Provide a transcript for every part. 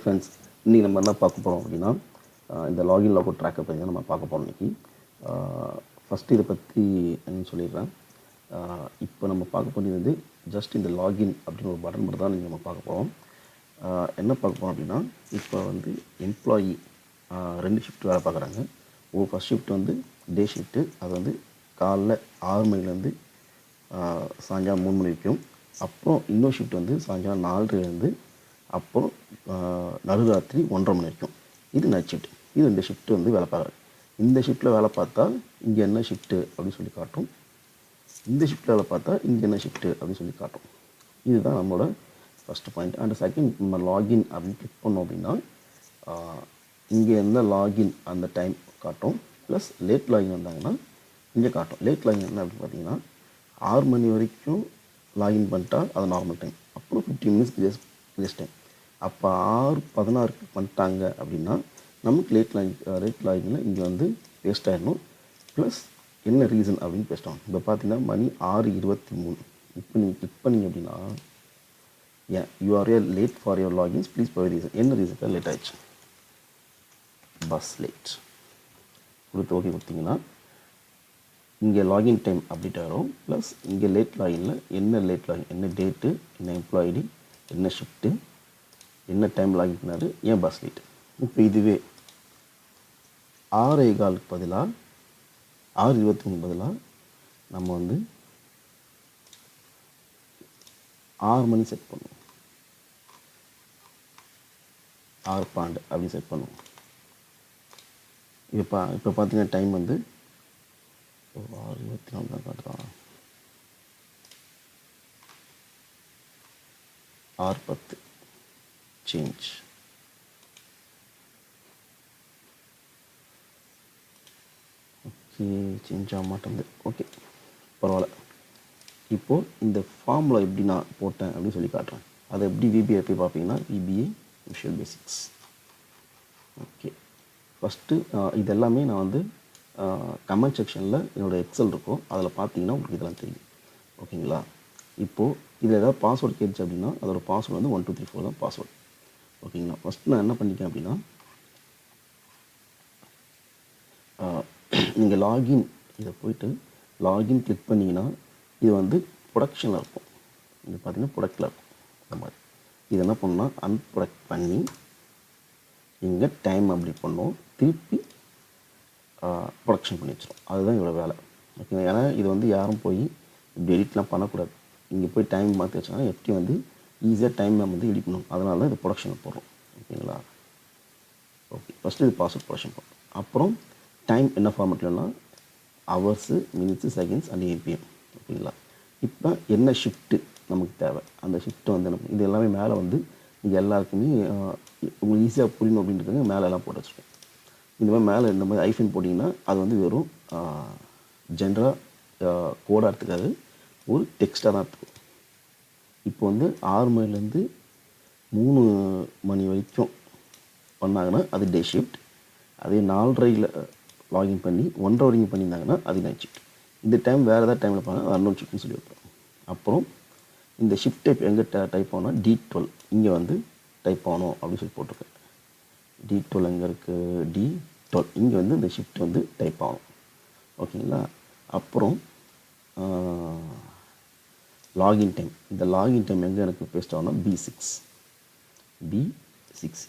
Friends, இன்றைக்கி நம்ம என்ன பார்க்க போகிறோம் அப்படின்னா, இந்த லாகின் லாகவுட் ட்ராக்கை பற்றி தான் நம்ம பார்க்க போகிறோம் இன்றைக்கி. ஃபஸ்ட்டு இதை பற்றி என்னன்னு சொல்லிடுறேன். இப்போ நம்ம பார்க்க போகிறது வந்து ஜஸ்ட் இந்த லாகின் அப்படின்னு ஒரு பட்டன் மட்டும் தான் நம்ம பார்க்க போகிறோம். என்ன பார்க்க போகிறோம் அப்படின்னா, இப்போ வந்து எம்ப்ளாயி 2 ஷிஃப்ட் வேலை பார்க்குறாங்க. ஃபஸ்ட் ஷிஃப்ட் வந்து டே ஷிஃப்ட்டு, அது வந்து காலைல 6 மணிலேருந்து சாயங்காலம் 3 மணி வரைக்கும். அப்புறம் இன்னொரு ஷிஃப்ட் வந்து சாயங்காலம் 4:30லேருந்து அப்புறம் நடுராத்திரி 1:30 மணி வரைக்கும். இது நைட் ஷிஃப்ட். இது இந்த ஷிஃப்ட்டு வந்து வேலை பார்க்குறேன். இந்த ஷிஃப்ட்டில் வேலை பார்த்தா இங்கே என்ன ஷிஃப்ட்டு அப்படின்னு சொல்லி காட்டும். இந்த ஷிஃப்ட்டில் வேலை பார்த்தா இங்கே என்ன ஷிஃப்ட்டு அப்படின்னு சொல்லி காட்டும். இதுதான் நம்மளோட ஃபஸ்ட்டு பாயிண்ட். அண்ட் செகண்ட், நம்ம லாகின் அப்படின்னு கிளிக் பண்ணோம் அப்படின்னா இங்கே என்ன லாகின் அந்த டைம் காட்டும். ப்ளஸ் லேட் லாகின் வந்தாங்கன்னா இங்கே காட்டும். லேட் லாகின் என்ன அப்படின்னு பார்த்தீங்கன்னா 6 மணி வரைக்கும் லாகின் பண்ணிட்டா அது நார்மல் டைம். அப்புறம் 15 மினிட்ஸ் வேஸ்ட் டைம். அப்போ 6:16 பண்ணிட்டாங்க அப்படின்னா நமக்கு லேட் லாகினில் இங்கே வந்து வேஸ்ட் ஆகிடணும். ப்ளஸ் என்ன ரீசன் அப்படின்னு பேசிட்டோம். இப்போ பார்த்தீங்கன்னா மணி 6:23. இப்போ நீங்கள் கிளிக் பண்ணிங்க அப்படின்னா you are late for your logins, please provide reason. என்ன ரீசனுக்கு லேட் ஆகிடுச்சு? பஸ் லேட் கொடுத்து ஓகே கொடுத்தீங்கன்னா இங்கே லாகின் டைம் அப்டேட் ஆகிடும். ப்ளஸ் இங்கே லேட் லாகினில் என்ன லேட் லாகின், என்ன டேட்டு, என்ன எம்ப்ளாயி, என்ன ஷிஃப்ட்டு, என்ன டைம் லாகின் பண்ணார், ஏன் பஸ் லேட். இப்போ இதுவே 6:15 பதிலாக 6:23 பதிலாக நம்ம வந்து 6 மணி செட் பண்ணுவோம். 6:12 அப்படின்னு செட் பண்ணுவோம். இப்போ பார்த்தீங்கன்னா டைம் வந்து 6:24 தான் காட்டுறான். 6:10 சேஞ்ச். ஓகே, சேஞ்ச் ஆக மாட்டேங்குது. ஓகே, பரவாயில்ல. இப்போது இந்த ஃபார்முலா எப்படி நான் போட்டேன் அப்படின்னு சொல்லி காட்டுறேன். அதை எப்படி விபிஏ போய் பார்ப்பீங்கன்னா VBA visual basics. Okay, first இது எல்லாமே நான் வந்து கமெண்ட் செக்ஷனில் என்னோடய எக்ஸல் இருக்கும், அதில் பார்த்தீங்கன்னா உங்களுக்கு இதெல்லாம் தெரியும். ஓகேங்களா? இப்போது இதில் ஏதாவது பாஸ்வேர்டு கேட்டுச்சு அப்படின்னா அதோட பாஸ்வேர்டு வந்து 1 2 3 4 தான் பாஸ்வேர்டு. ஓகேங்களா? ஃபஸ்ட்டு நான் என்ன பண்ணிக்கேன் அப்படின்னா, நீங்கள் லாகின் இதை போய்ட்டு லாகின் கிளிக் பண்ணிங்கன்னா இது வந்து ப்ரொடக்ஷனில் இருக்கும். இது பார்த்தீங்கன்னா ப்ரொடக்டில் இருக்கும். அந்த மாதிரி இது என்ன பண்ணணும்னா அன்ப்ரொடக்ட் பண்ணி இங்கே டைம் அப்படி பண்ணோம், திருப்பி ப்ரொடக்ஷன் பண்ணி வச்சிடும். அதுதான் இவ்வளோ வேலை. ஓகேங்களா? ஏன்னா இது வந்து யாரும் போய் இப்படி எடிட்லாம் பண்ணக்கூடாது. இங்கே போய் டைம் மாற்றி வச்சோன்னா எப்படி வந்து ஈஸியாக டைம் நம்ம வந்து எடிட் பண்ணணும். அதனால தான் இது ப்ரொடக்ஷனில் போடுறோம். ஓகேங்களா? ஓகே, ஃபஸ்ட்டு இது பாஸ்வேர்ட் ப்ரொடக்ஷன் போடுறோம். அப்புறம் டைம் என்ன ஃபார்மெட்லன்னா hours, minutes, seconds and APM. ஓகேங்களா? இப்போ என்ன ஷிஃப்ட்டு நமக்கு தேவை, அந்த ஷிஃப்ட்டு வந்து நம்ம இது எல்லாமே மேலே வந்து இது எல்லாருக்குமே உங்களுக்கு ஈஸியாக புரியணும் அப்படின்றதுக்கு மேலே எல்லாம் போட்டு வச்சுருக்கோம். இந்த மாதிரி மேலே இந்த மாதிரி ஐஃபன் போட்டிங்கன்னா அது வந்து வெறும் ஜென்ரலாக கோடாக எடுத்துக்காது, ஒரு டெக்ஸ்ட்டாக தான் எடுத்துக்கும். இப்போ வந்து 6 மணிலேருந்து 3 மணி வரைக்கும் பண்ணாங்கன்னா அது டே ஷிஃப்ட். அதே 4:30 லாகின் பண்ணி 1:30 வரைக்கும் பண்ணியிருந்தாங்கன்னா அது நைட் ஷிஃப்ட். இந்த டைம் வேறு ஏதாவது டைமில் பண்ணால் அது அன்னோன் ஷிஃப்ட்னு சொல்லி வைப்போம். அப்புறம் இந்த ஷிஃப்ட் டைப் எங்கே டைப் ஆகணும், D12 இங்கே வந்து டைப் ஆகணும் அப்படின்னு சொல்லி போட்டிருக்கேன். D12 எங்கே இருக்குது, D12 இங்கே வந்து இந்த ஷிஃப்ட் வந்து டைப் ஆகணும். ஓகேங்களா? அப்புறம் லாகின் டைம், இந்த லாகின் டைம் எங்கே எனக்கு பேஸ்ட் ஆகணும், B6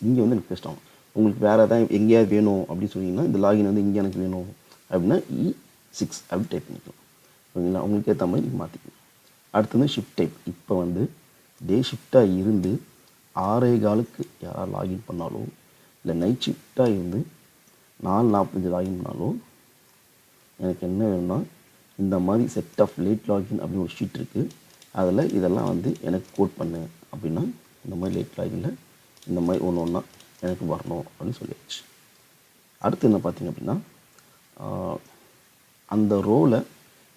இங்கே வந்து எனக்கு பேஸ்ட் ஆகும். உங்களுக்கு வேறு எதாவது எங்கேயாவது வேணும் அப்படின்னு சொன்னீங்கன்னா இந்த லாகின் வந்து இங்கே எனக்கு வேணும் அப்படின்னா E6 அப்படி டைப் பண்ணிக்கலாம். ஓகேங்களா? உங்களுக்கு ஏற்ற மாதிரி நீங்கள் மாற்றிக்கணும். அடுத்து வந்து ஷிஃப்ட் டைப். இப்போ வந்து டே ஷிஃப்டாக இருந்து 6:15 யாராவது லாகின் பண்ணாலும், இல்லை நைட் ஷிஃப்டாக இருந்து 4:45 லாகின் பண்ணாலும் எனக்கு என்ன வேணும்னா இந்த மாதிரி செட் ஆஃப் லேட் லாகின் அப்படின்னு ஒரு ஷீட் இருக்குது. அதில் இதெல்லாம் வந்து எனக்கு கோட் பண்ணு அப்படின்னா இந்த மாதிரி லேட் லாகினில் இந்த மாதிரி ஒன்று ஒன்றா எனக்கு வரணும் அப்படின்னு சொல்லியாச்சு. அடுத்து என்ன பார்த்தீங்க அப்படின்னா அந்த ரோவில்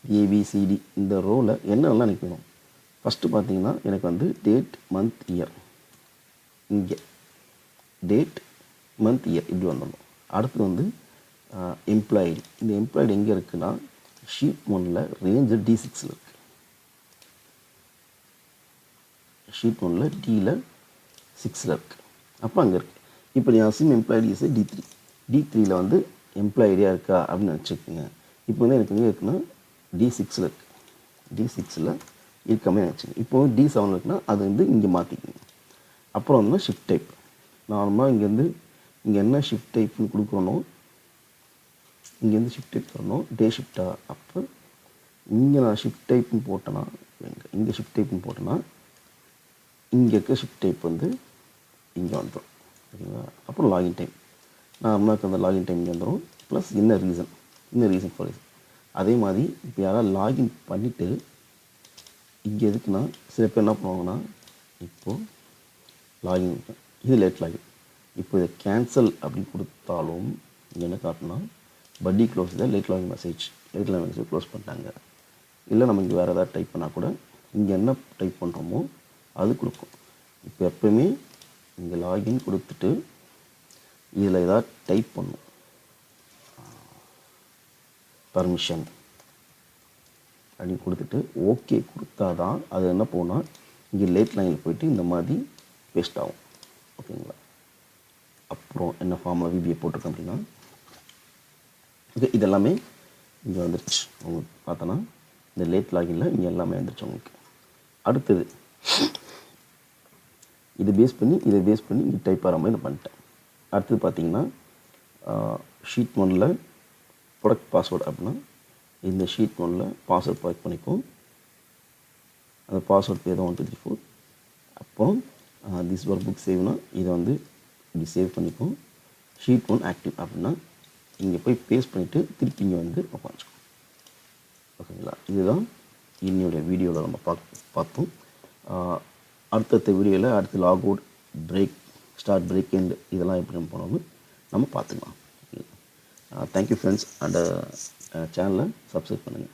ஏபிசிடி இந்த ரோவில் என்னெல்லாம் எனக்கு வேணும். ஃபஸ்ட்டு பார்த்தீங்கன்னா எனக்கு வந்து டேட், மந்த், இயர். இங்கே டேட், மந்த், இயர் இப்படி வந்துடணும். அடுத்து வந்து எம்ப்ளாய்டு. இந்த எம்ப்ளாய்டு எங்கே இருக்குன்னா ஷீட் 1ல் ரேஞ்சு D6ல் இருக்குது. ஷீட் 1ல் Dயில் 6ல் இருக்குது. அப்போ அங்கே இருக்குது. இப்போ நீ அசிம் எம்ப்ளாய்டு இஸ் D3. D3ல் வந்து எம்ப்ளாய் ஐடியா இருக்கா அப்படின்னு நினச்சிக்கோங்க. இப்போ வந்து எனக்கு எங்கே இருக்குன்னா D6ல் இருக்குது. D6ல் இருக்காமல் நினச்சிங்க. இப்போ D7 இருக்குன்னா அது வந்து இங்கே மாற்றிக்கோங்க. அப்புறம் வந்து ஷிஃப்ட் டைப். நார்மலாக இங்கேருந்து இங்கே என்ன ஷிஃப்ட் டைப்னு கொடுக்குறோனோ இங்கேருந்து ஷிஃப்ட் டைப் தரணும். டே ஷிஃப்டா. அப்போ இங்கே நான் ஷிஃப்ட் டைப்னு போட்டேன்னா இங்கே ஷிஃப்ட் டைப்னு போட்டேன்னா இங்கே இருக்க ஷிஃப்ட் டைப் வந்து இங்கே வந்துடும். ஓகேங்களா. அப்புறம் லாகின் டைம் நார்மலாக அந்த லாகின் டைம் இங்கே வந்துடும். ப்ளஸ் என்ன ரீசன் ஃபார் இது. அதே மாதிரி இப்போ யாராவது லாகின் பண்ணிவிட்டு இங்கே எதுக்குன்னா சில பேர் என்ன பண்ணுவாங்கன்னா இப்போது லாகின் இது லேட் லாகின். இப்போ இதை கேன்சல் அப்படின்னு கொடுத்தாலும் இங்கே என்ன காட்டுனா பட்டி க்ளோஸ் இதை லேட் லாகின் மெசேஜ் க்ளோஸ் பண்ணிட்டாங்க. இல்லை நம்ம இங்கே வேறு ஏதாவது டைப் பண்ணால் கூட இங்கே என்ன டைப் பண்ணுறோமோ அது கொடுக்கும். இப்போ எப்போயுமே இங்கே லாகின் கொடுத்துட்டு இதில் ஏதாவது டைப் பண்ணும் பர்மிஷன் அப்படின்னு கொடுத்துட்டு ஓகே கொடுத்தா தான் அது என்ன போனால் இங்கே லேட் லைனில் போயிட்டு இந்த மாதிரி பேஸ்ட் ஆகும். ஓகேங்களா. அப்புறம் என்ன ஃபார்மில் விபிஐ போட்டிருக்கேன் அப்படின்னா ஓகே இதெல்லாமே இங்கே வந்துருச்சு. உங்களுக்கு பார்த்தோன்னா இந்த லேட் லாகினில் இங்கே எல்லாமே வந்துருச்சு உங்களுக்கு. அடுத்தது இதை பேஸ் பண்ணி இங்கே டைப் ஆகிற மாதிரி நான் பண்ணிட்டேன். அடுத்தது பார்த்தீங்கன்னா ஷீட் 1ல் ப்ராடக்ட் பாஸ்வேர்டு அப்படின்னா இந்த ஷீட் 1ல் பாஸ்வேர்ட் ப்ராடக்ட் பண்ணிப்போம். அந்த பாஸ்வேர்ட் பேர் தான் 1 2 3 4. அப்புறம் திஸ் ஒர்க் புக் சேவ்னா இதை வந்து இப்படி சேவ் பண்ணிப்போம். ஷீட் 1 ஆக்டிவ் அப்படின்னா இங்கே போய் பேஸ்ட் பண்ணிவிட்டு திருப்பி இங்கே வந்து உட்காந்துக்கும். ஓகேங்களா. இதுதான் என்னுடைய வீடியோவில் நம்ம பார்த்தோம். அடுத்தடுத்த வீடியோவில் அடுத்து log out break start break end இதெல்லாம் எப்படி நம்ம பண்ணணும்னு நம்ம பார்த்துக்கலாம். Thank you friends. அண்ட் சேனலை சப்ஸ்கிரைப் பண்ணுங்கள்.